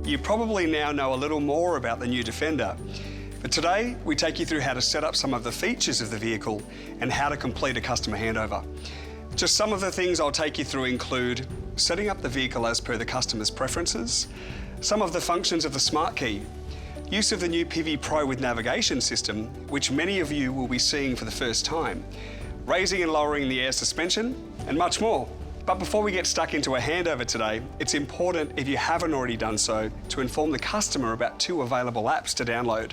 you probably now know a little more about the new Defender. But today, we take you through how to set up some of the features of the vehicle and how to complete a customer handover. Just some of the things I'll take you through include setting up the vehicle as per the customer's preferences, some of the functions of the Smart Key, use of the new PV Pro with navigation system, which many of you will be seeing for the first time, raising and lowering the air suspension, and much more. But before we get stuck into a handover today, it's important, if you haven't already done so, to inform the customer about 2 available apps to download.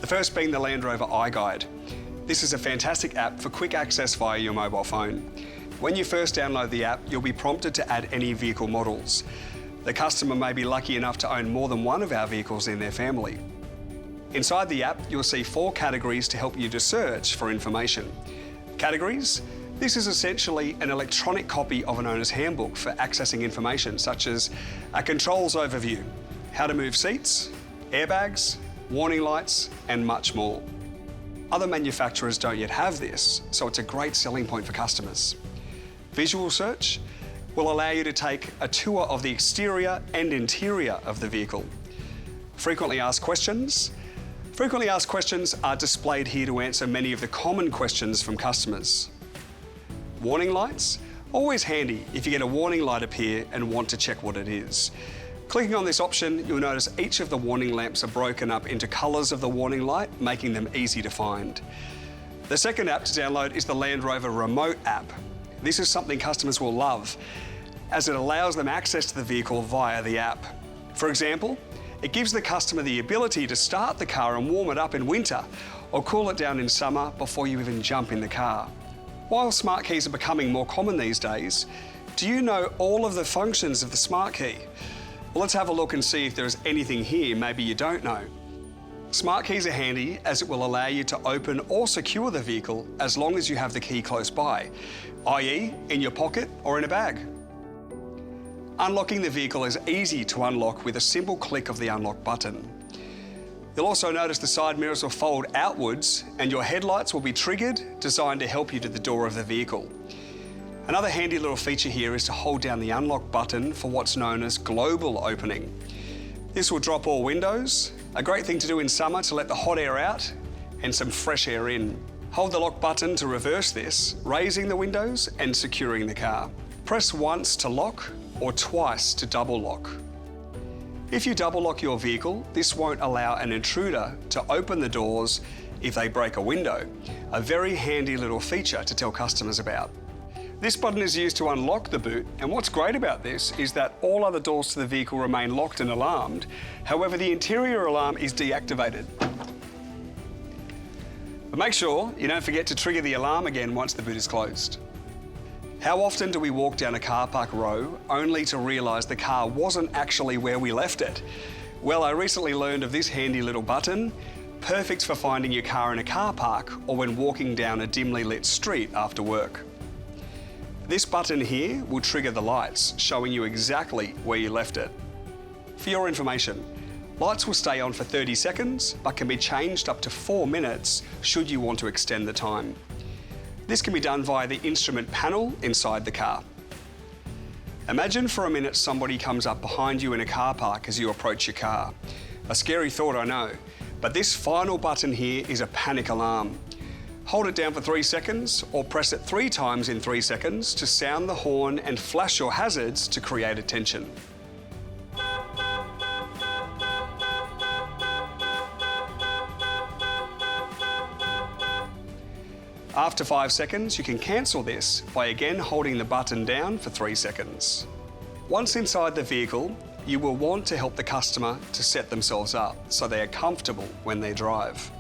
The first being the Land Rover iGuide. This is a fantastic app for quick access via your mobile phone. When you first download the app, you'll be prompted to add any vehicle models. The customer may be lucky enough to own more than one of our vehicles in their family. Inside the app, you'll see 4 categories to help you to search for information. Categories? This is essentially an electronic copy of an owner's handbook for accessing information such as a controls overview, how to move seats, airbags, warning lights, and much more. Other manufacturers don't yet have this, so it's a great selling point for customers. Visual search will allow you to take a tour of the exterior and interior of the vehicle. Frequently asked questions. Frequently asked questions are displayed here to answer many of the common questions from customers. Warning lights, always handy if you get a warning light appear and want to check what it is. Clicking on this option, you'll notice each of the warning lamps are broken up into colours of the warning light, making them easy to find. The second app to download is the Land Rover Remote app. This is something customers will love, as it allows them access to the vehicle via the app. For example, it gives the customer the ability to start the car and warm it up in winter, or cool it down in summer before you even jump in the car. While smart keys are becoming more common these days, do you know all of the functions of the Smart Key? Well, let's have a look and see if there's anything here maybe you don't know. Smart keys are handy as it will allow you to open or secure the vehicle as long as you have the key close by, i.e. in your pocket or in a bag. Unlocking the vehicle is easy to unlock with a simple click of the unlock button. You'll also notice the side mirrors will fold outwards and your headlights will be triggered, designed to help you to the door of the vehicle. Another handy little feature here is to hold down the unlock button for what's known as global opening. This will drop all windows, a great thing to do in summer to let the hot air out and some fresh air in. Hold the lock button to reverse this, raising the windows and securing the car. Press once to lock or twice to double lock. If you double lock your vehicle, this won't allow an intruder to open the doors if they break a window. A very handy little feature to tell customers about. This button is used to unlock the boot, and what's great about this is that all other doors to the vehicle remain locked and alarmed. However, the interior alarm is deactivated. But make sure you don't forget to trigger the alarm again once the boot is closed. How often do we walk down a car park row only to realise the car wasn't actually where we left it? Well, I recently learned of this handy little button, perfect for finding your car in a car park or when walking down a dimly lit street after work. This button here will trigger the lights, showing you exactly where you left it. For your information, lights will stay on for 30 seconds, but can be changed up to 4 minutes should you want to extend the time. This can be done via the instrument panel inside the car. Imagine for a minute somebody comes up behind you in a car park as you approach your car. A scary thought, I know, but this final button here is a panic alarm. Hold it down for 3 seconds or press it 3 times in 3 seconds to sound the horn and flash your hazards to create attention. After 5 seconds, you can cancel this by again holding the button down for 3 seconds. Once inside the vehicle, you will want to help the customer to set themselves up so they are comfortable when they drive.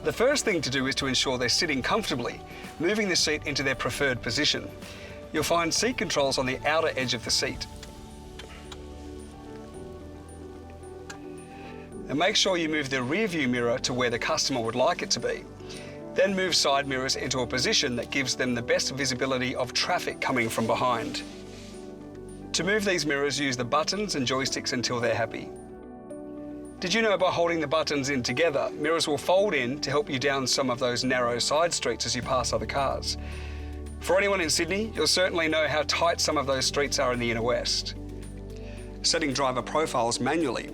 The first thing to do is to ensure they're sitting comfortably, moving the seat into their preferred position. You'll find seat controls on the outer edge of the seat. And make sure you move the rear view mirror to where the customer would like it to be. Then move side mirrors into a position that gives them the best visibility of traffic coming from behind. To move these mirrors, use the buttons and joysticks until they're happy. Did you know by holding the buttons in together, mirrors will fold in to help you down some of those narrow side streets as you pass other cars? For anyone in Sydney, you'll certainly know how tight some of those streets are in the inner west. Setting driver profiles manually.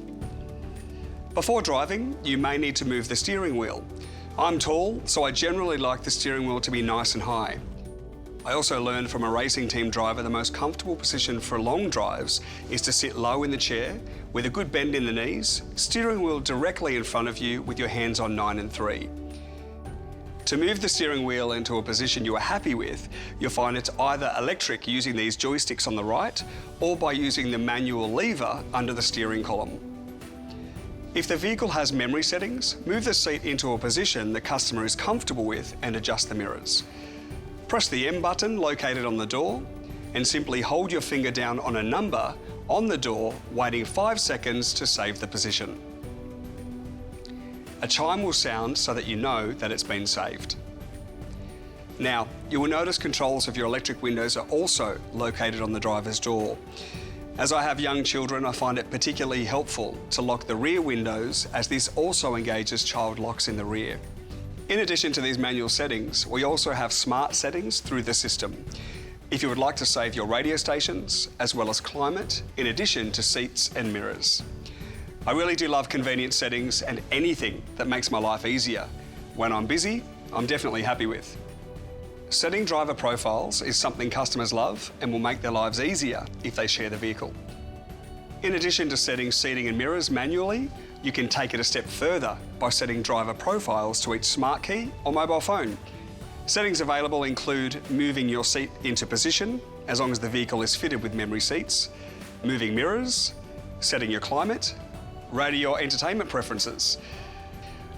Before driving, you may need to move the steering wheel. I'm tall, so I generally like the steering wheel to be nice and high. I also learned from a racing team driver the most comfortable position for long drives is to sit low in the chair with a good bend in the knees, steering wheel directly in front of you with your hands on 9 and 3. To move the steering wheel into a position you are happy with, you'll find it's either electric using these joysticks on the right or by using the manual lever under the steering column. If the vehicle has memory settings, move the seat into a position the customer is comfortable with and adjust the mirrors. Press the M button located on the door and simply hold your finger down on a number on the door, waiting 5 seconds to save the position. A chime will sound so that you know that it's been saved. Now, you will notice controls of your electric windows are also located on the driver's door. As I have young children, I find it particularly helpful to lock the rear windows, as this also engages child locks in the rear. In addition to these manual settings, we also have smart settings through the system. If you would like to save your radio stations, as well as climate, in addition to seats and mirrors. I really do love convenience settings and anything that makes my life easier. When I'm busy, I'm definitely happy with. Setting driver profiles is something customers love and will make their lives easier if they share the vehicle. In addition to setting seating and mirrors manually, you can take it a step further by setting driver profiles to each smart key or mobile phone. Settings available include moving your seat into position, as long as the vehicle is fitted with memory seats, moving mirrors, setting your climate, radio or entertainment preferences.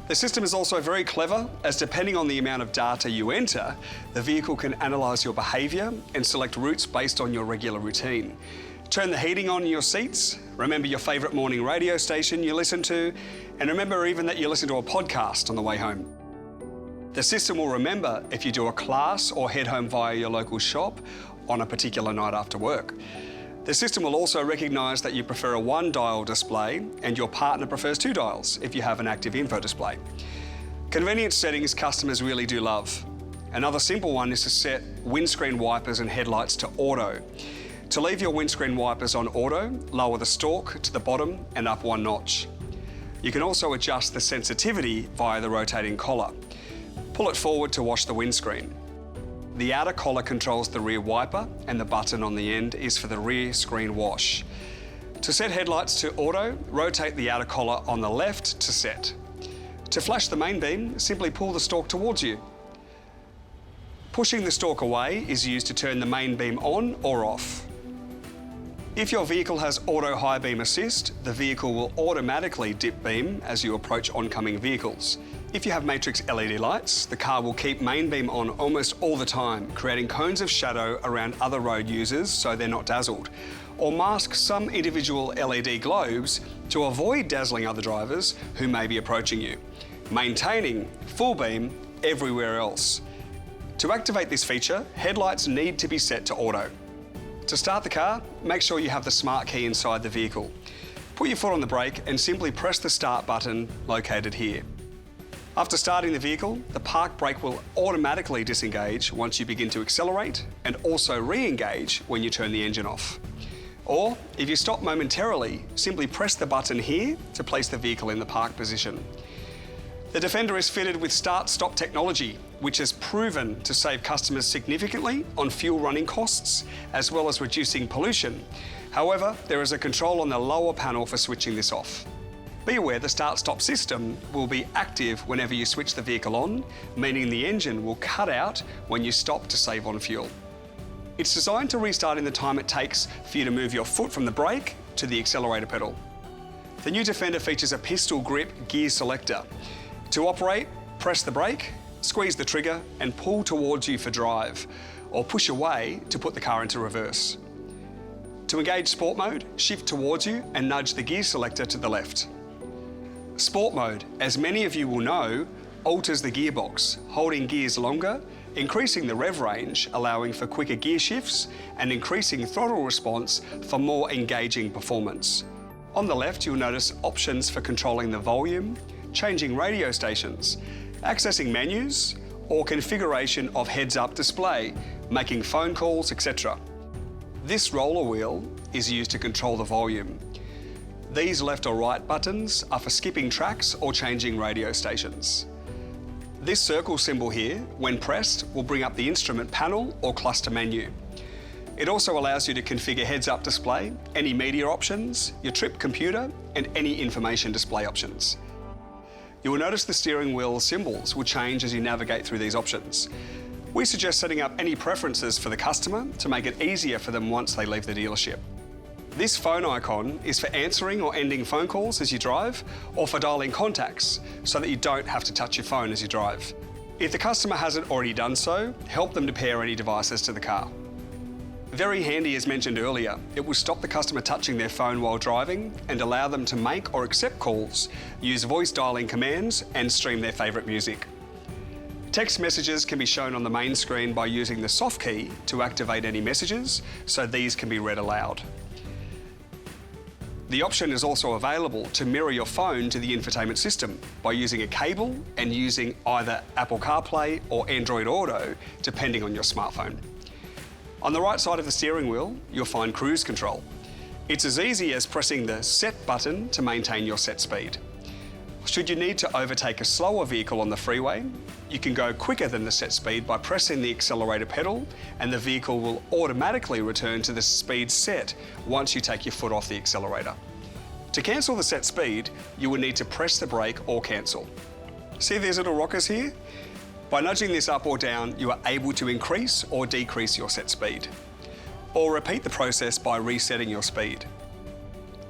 The system is also very clever, as depending on the amount of data you enter, the vehicle can analyse your behaviour and select routes based on your regular routine. Turn the heating on in your seats, remember your favourite morning radio station you listen to, and remember even that you listen to a podcast on the way home. The system will remember if you do a class or head home via your local shop on a particular night after work. The system will also recognise that you prefer a 1-dial display and your partner prefers 2 dials if you have an active info display. Convenience settings customers really do love. Another simple one is to set windscreen wipers and headlights to auto. To leave your windscreen wipers on auto, lower the stalk to the bottom and up 1 notch. You can also adjust the sensitivity via the rotating collar. Pull it forward to wash the windscreen. The outer collar controls the rear wiper and the button on the end is for the rear screen wash. To set headlights to auto, rotate the outer collar on the left to set. To flash the main beam, simply pull the stalk towards you. Pushing the stalk away is used to turn the main beam on or off. If your vehicle has auto high beam assist, the vehicle will automatically dip beam as you approach oncoming vehicles. If you have matrix LED lights, the car will keep main beam on almost all the time, creating cones of shadow around other road users so they're not dazzled, or mask some individual LED globes to avoid dazzling other drivers who may be approaching you, maintaining full beam everywhere else. To activate this feature, headlights need to be set to auto. To start the car, make sure you have the smart key inside the vehicle. Put your foot on the brake and simply press the start button located here. After starting the vehicle, the park brake will automatically disengage once you begin to accelerate and also re-engage when you turn the engine off. Or, if you stop momentarily, simply press the button here to place the vehicle in the park position. The Defender is fitted with start-stop technology, which has proven to save customers significantly on fuel running costs, as well as reducing pollution. However, there is a control on the lower panel for switching this off. Be aware the start-stop system will be active whenever you switch the vehicle on, meaning the engine will cut out when you stop to save on fuel. It's designed to restart in the time it takes for you to move your foot from the brake to the accelerator pedal. The new Defender features a pistol grip gear selector. To operate, press the brake, squeeze the trigger and pull towards you for drive, or push away to put the car into reverse. To engage sport mode, shift towards you and nudge the gear selector to the left. Sport mode, as many of you will know, alters the gearbox, holding gears longer, increasing the rev range, allowing for quicker gear shifts, and increasing throttle response for more engaging performance. On the left, you'll notice options for controlling the volume, changing radio stations, accessing menus, or configuration of heads-up display, making phone calls, etc. This roller wheel is used to control the volume. These left or right buttons are for skipping tracks or changing radio stations. This circle symbol here, when pressed, will bring up the instrument panel or cluster menu. It also allows you to configure heads-up display, any media options, your trip computer, and any information display options. You will notice the steering wheel symbols will change as you navigate through these options. We suggest setting up any preferences for the customer to make it easier for them once they leave the dealership. This phone icon is for answering or ending phone calls as you drive, or for dialing contacts so that you don't have to touch your phone as you drive. If the customer hasn't already done so, help them to pair any devices to the car. Very handy as mentioned earlier, it will stop the customer touching their phone while driving and allow them to make or accept calls, use voice dialing commands and stream their favourite music. Text messages can be shown on the main screen by using the soft key to activate any messages, so these can be read aloud. The option is also available to mirror your phone to the infotainment system by using a cable and using either Apple CarPlay or Android Auto, depending on your smartphone. On the right side of the steering wheel, you'll find cruise control. It's as easy as pressing the set button to maintain your set speed. Should you need to overtake a slower vehicle on the freeway, you can go quicker than the set speed by pressing the accelerator pedal, and the vehicle will automatically return to the speed set once you take your foot off the accelerator. To cancel the set speed, you will need to press the brake or cancel. See these little rockers here? By nudging this up or down, you are able to increase or decrease your set speed. Or repeat the process by resetting your speed.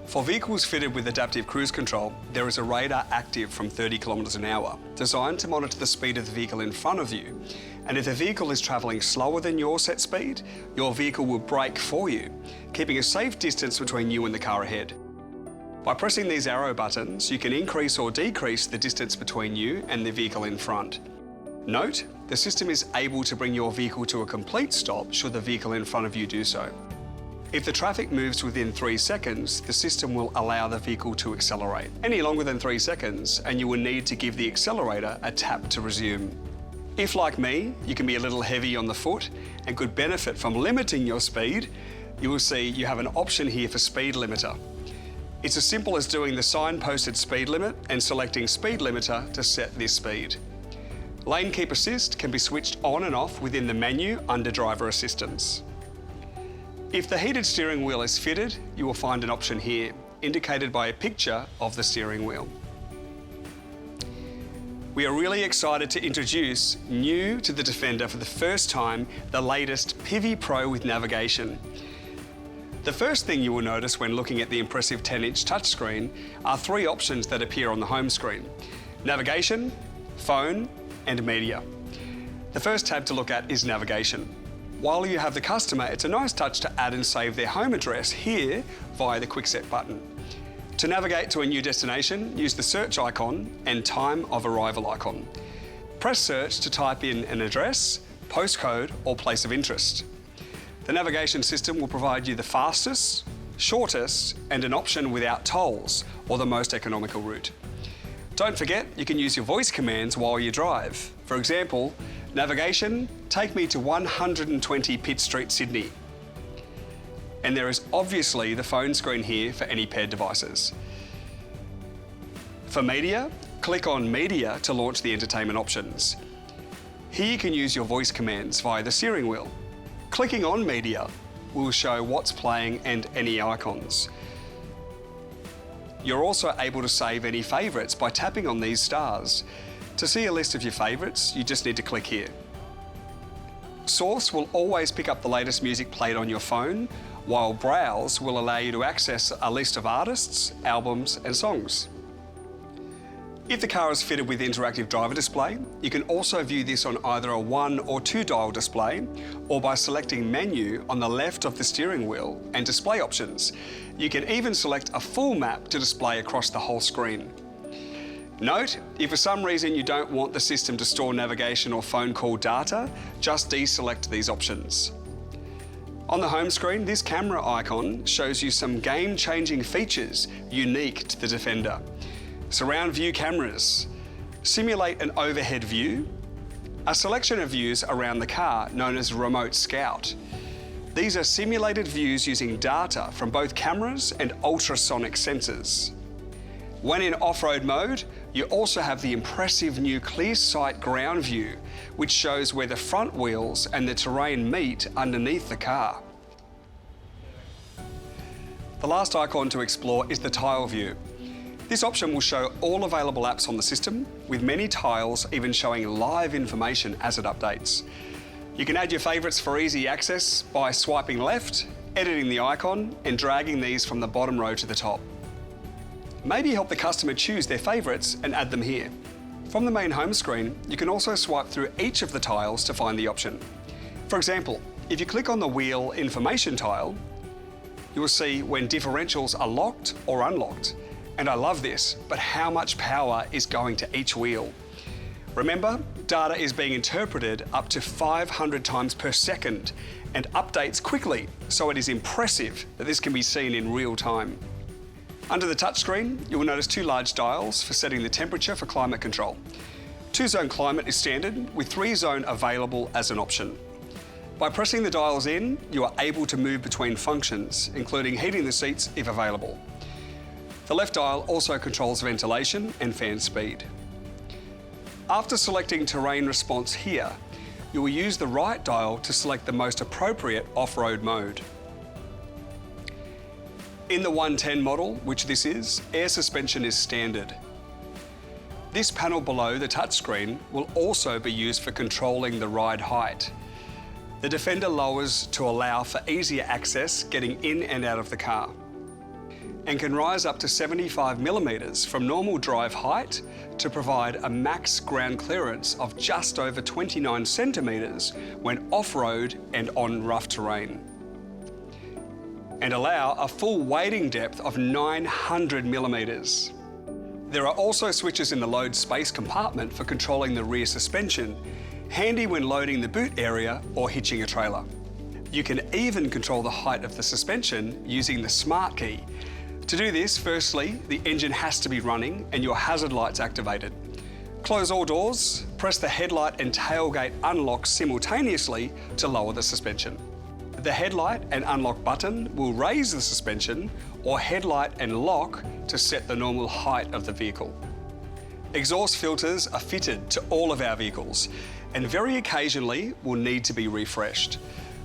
For vehicles fitted with adaptive cruise control, there is a radar active from 30 kilometres an hour, designed to monitor the speed of the vehicle in front of you. And if the vehicle is travelling slower than your set speed, your vehicle will brake for you, keeping a safe distance between you and the car ahead. By pressing these arrow buttons, you can increase or decrease the distance between you and the vehicle in front. Note, the system is able to bring your vehicle to a complete stop should the vehicle in front of you do so. If the traffic moves within 3 seconds, the system will allow the vehicle to accelerate. Any longer than 3 seconds, and you will need to give the accelerator a tap to resume. If, like me, you can be a little heavy on the foot and could benefit from limiting your speed, you will see you have an option here for speed limiter. It's as simple as doing the signposted speed limit and selecting speed limiter to set this speed. Lane Keep Assist can be switched on and off within the menu under Driver Assistance. If the heated steering wheel is fitted, you will find an option here, indicated by a picture of the steering wheel. We are really excited to introduce, new to the Defender for the first time, the latest Pivi Pro with navigation. The first thing you will notice when looking at the impressive 10-inch touchscreen are 3 options that appear on the home screen: navigation, phone, and media. The first tab to look at is navigation. While you have the customer, it's a nice touch to add and save their home address here via the quick set button. To navigate to a new destination, use the search icon and time of arrival icon. Press search to type in an address, postcode, or place of interest. The navigation system will provide you the fastest, shortest, and an option without tolls, or the most economical route. Don't forget, you can use your voice commands while you drive. For example, navigation, take me to 120 Pitt Street, Sydney. And there is obviously the phone screen here for any paired devices. For media, click on Media to launch the entertainment options. Here you can use your voice commands via the steering wheel. Clicking on Media will show what's playing and any icons. You're also able to save any favourites by tapping on these stars. To see a list of your favourites, you just need to click here. Source will always pick up the latest music played on your phone, while Browse will allow you to access a list of artists, albums and songs. If the car is fitted with interactive driver display, you can also view this on either a 1 or 2 dial display, or by selecting Menu on the left of the steering wheel and display options. You can even select a full map to display across the whole screen. Note, if for some reason you don't want the system to store navigation or phone call data, just deselect these options. On the home screen, this camera icon shows you some game-changing features unique to the Defender. Surround view cameras, simulate an overhead view, a selection of views around the car known as Remote Scout, These are simulated views using data from both cameras and ultrasonic sensors. When in off-road mode, you also have the impressive new clear sight ground view, which shows where the front wheels and the terrain meet underneath the car. The last icon to explore is the tile view. This option will show all available apps on the system, with many tiles even showing live information as it updates. You can add your favourites for easy access by swiping left, editing the icon, and dragging these from the bottom row to the top. Maybe help the customer choose their favourites and add them here. From the main home screen, you can also swipe through each of the tiles to find the option. For example, if you click on the wheel information tile, you will see when differentials are locked or unlocked. And I love this, but how much power is going to each wheel? Remember, data is being interpreted up to 500 times per second and updates quickly, so it is impressive that this can be seen in real time. Under the touchscreen, you will notice two large dials for setting the temperature for climate control. 2-zone climate is standard, with 3-zone available as an option. By pressing the dials in, you are able to move between functions, including heating the seats if available. The left dial also controls ventilation and fan speed. After selecting terrain response here, you will use the right dial to select the most appropriate off-road mode. In the 110 model, which this is, air suspension is standard. This panel below the touchscreen will also be used for controlling the ride height. The Defender lowers to allow for easier access getting in and out of the car, and can rise up to 75 millimetres from normal drive height to provide a max ground clearance of just over 29 centimetres when off-road and on rough terrain, and allow a full wading depth of 900 millimetres. There are also switches in the load space compartment for controlling the rear suspension, handy when loading the boot area or hitching a trailer. You can even control the height of the suspension using the smart key. To do this, firstly, the engine has to be running and your hazard lights activated. Close all doors, press the headlight and tailgate unlock simultaneously to lower the suspension. The headlight and unlock button will raise the suspension, or headlight and lock to set the normal height of the vehicle. Exhaust filters are fitted to all of our vehicles and very occasionally will need to be refreshed.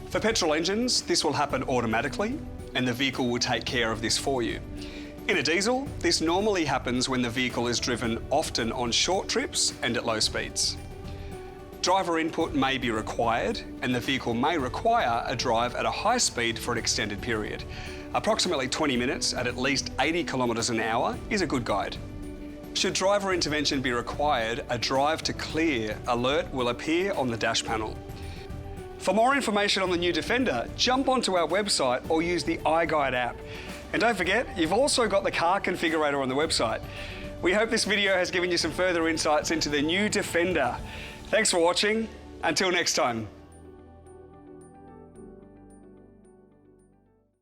For petrol engines, this will happen automatically and the vehicle will take care of this for you. In a diesel, this normally happens when the vehicle is driven often on short trips and at low speeds. Driver input may be required and the vehicle may require a drive at a high speed for an extended period. Approximately 20 minutes at least 80 kilometres an hour is a good guide. Should driver intervention be required, a drive to clear alert will appear on the dash panel. For more information on the new Defender, jump onto our website or use the iGuide app. And don't forget, you've also got the car configurator on the website. We hope this video has given you some further insights into the new Defender. Thanks for watching. Until next time.